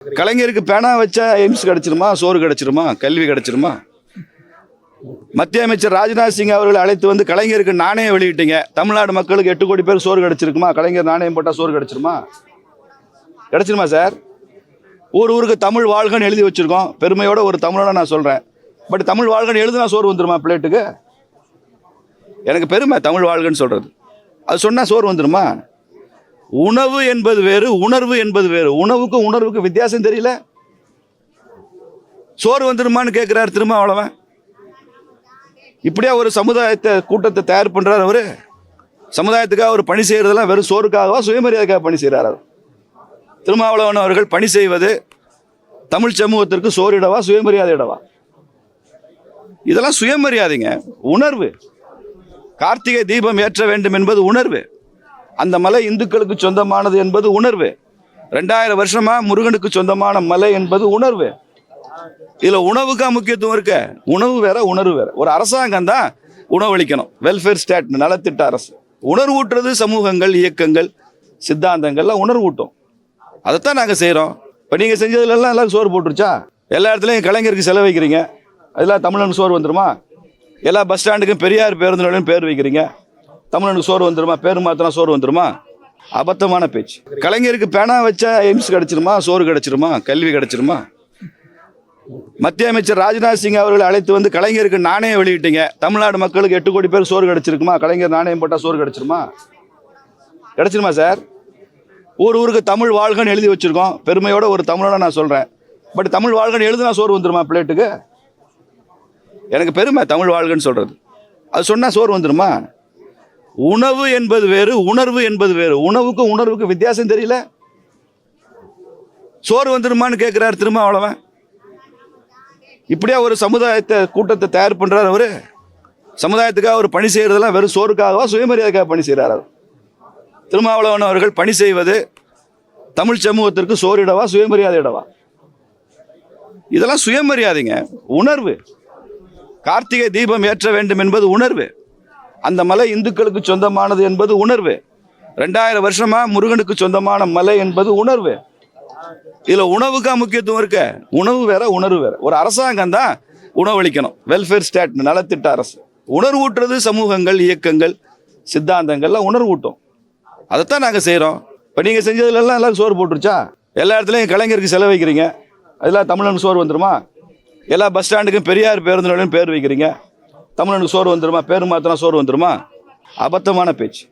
கலைஞருக்கு பேனா வச்சா எய்ம்ஸ் கிடைச்சிருமா, சோறு கிடைச்சிருமா, கல்வி கிடைச்சிருமா? மத்திய அமைச்சர் ராஜ்நாத் சிங் அவர்களை அழைத்து வந்து கலைஞருக்கு நாணயம் வெளியிட்டீங்க. தமிழ்நாடு மக்களுக்கு 8 கோடி பேர் சோறு கிடைச்சிருக்குமா? கலைஞர் நாணயம் போட்டால் சோறு கிடைச்சிருமா? கிடைச்சிருமா சார்? ஊருக்கு தமிழ் வாழ்கன்னு எழுதி வச்சிருக்கோம். பெருமையோட ஒரு தமிழோட நான் சொல்றேன். பட் தமிழ் வாழ்கன்னு எழுதுனா சோறு வந்துருமா பிளேட்டுக்கு? எனக்கு பெருமை தமிழ் வாழ்கன்னு சொல்றது. அது சொன்னா சோறு வந்துருமா? உணவு என்பது வேறு, உணர்வு என்பது வேறு. உணவுக்கும் உணர்வுக்கு வித்தியாசம் தெரியல. சோறு வந்துருமான்னு கேட்கிறார் திரும்ப அவ்வளவன். இப்படியா ஒரு சமுதாயத்தை கூட்டத்தை தயார் பண்றாரு அவரு? சமுதாயத்துக்காக ஒரு பணி செய்யறதெல்லாம் வெறும் சோறுக்காகவா, சுயமரியாதைக்காக பணி செய்யறாரு? திருமாவளவன் அவர்கள் பணி செய்வது தமிழ் சமூகத்திற்கு சோறிடவா, சுயமரியாதை இடவா? இதெல்லாம் சுயமரியாதைங்க, உணர்வு. கார்த்திகை தீபம் ஏற்ற வேண்டும் என்பது உணர்வு. அந்த மலை இந்துக்களுக்கு சொந்தமானது என்பது உணர்வு. 2000 வருஷமா முருகனுக்கு சொந்தமான மலை என்பது உணர்வு. இதுல உணவுக்கா முக்கியத்துவம் இருக்க? உணவு வேற, உணர்வு வேற. ஒரு அரசாங்கம் தான் உணவளிக்கணும். வெல்ஃபேர் ஸ்டேட், நலத்திட்ட அரசு. உணர்வூட்டுறது சமூகங்கள், இயக்கங்கள், சித்தாந்தங்கள்லாம் உணர்வூட்டும். அதைத்தான் நாங்கள் செய்கிறோம். இப்போ நீங்கள் செஞ்சதுலாம் எல்லாரும் சோறு போட்டுருச்சா? எல்லா இடத்துலையும் கலைஞருக்கு செலவு வைக்கிறீங்க. அதெல்லாம் தமிழனுக்கு சோறு வந்துருமா? எல்லா பஸ் ஸ்டாண்டுக்கும் பெரியார் பேருந்து நிலையம் பேர் வைக்கிறீங்க. தமிழனுக்கு சோறு வந்துருமா? பேர் மாத்தினா சோறு வந்துருமா? அபத்தமான பேச்சு. கலைஞருக்கு பேனா வச்சா எய்ம்ஸ் கிடைச்சிருமா, சோறு கிடைச்சிருமா, கல்வி கிடைச்சிருமா? மத்திய அமைச்சர் ராஜ்நாத் சிங் அவர்களை அழைத்து வந்து கலைஞருக்கு நாணயம் வெளியிட்டீங்க. தமிழ்நாடு மக்களுக்கு 8 கோடி பேர் சோறு கிடைச்சிருக்குமா? கலைஞர் நாணயம் போட்டால் சோறு கிடைச்சிருமா? கிடைச்சிருமா சார்? ஊருக்கு தமிழ் வாழ்கன்னு எழுதி வச்சிருக்கோம். பெருமையோட ஒரு தமிழோட நான் சொல்றேன். பட் தமிழ் வாழ்கன்னு எழுதுனா சோறு வந்துருமா பிளேட்டுக்கு? எனக்கு பெருமை தமிழ் வாழ்கன்னு சொல்றது. அது சொன்னா சோறு வந்துருமா? உணவு என்பது வேறு, உணர்வு என்பது வேறு. உணவுக்கும் உணர்வுக்கு வித்தியாசம் தெரியல. சோறு வந்துருமான்னு கேட்கிறார் திரும்ப அவ்வளவன். இப்படியா ஒரு சமுதாயத்தை கூட்டத்தை தயார் பண்றாரு அவரு? சமுதாயத்துக்காக ஒரு பணி செய்யறதெல்லாம் வெறும் சோறுக்காகவா, சுயமரியாதைக்காக பணி செய்யறாரு? திருமாவளவன் அவர்கள் பணி செய்வது தமிழ் சமூகத்திற்கு சோறிடவா, சுயமரியாதை இடவா? இதெல்லாம் சுயமரியாதைங்க, உணர்வு. கார்த்திகை தீபம் ஏற்ற வேண்டும் என்பது உணர்வு. அந்த மலை இந்துக்களுக்கு சொந்தமானது என்பது உணர்வு. 2000 வருஷமா முருகனுக்கு சொந்தமான மலை என்பது உணர்வு. இதுல உணவுக்கா முக்கியத்துவம் இருக்க? உணவு வேற, உணர்வு வேற. ஒரு அரசாங்கம் தான் உணவளிக்கணும். வெல்ஃபேர் ஸ்டேட், நலத்திட்ட அரசு. உணர்வூட்டுறது சமூகங்கள், இயக்கங்கள், சித்தாந்தங்கள்லாம் உணர்வூட்டும். அதைத்தான் நாங்கள் செய்கிறோம். இப்போ நீங்கள் செஞ்சதுலாம் எல்லாரும் சோறு போட்டுருச்சா? எல்லா இடத்துலையும் கலைஞருக்கு செலவு வைக்கிறீங்க. அதெல்லாம் தமிழனுக்கு சோறு வந்துருமா? எல்லா பஸ் ஸ்டாண்டுக்கும் பெரியார் பேருந்து நிலையம் பேர் வைக்கிறீங்க. தமிழனுக்கு சோறு வந்துருமா? பேர் மாத்தினா சோறு வந்துருமா? அபத்தமான பேச்சு.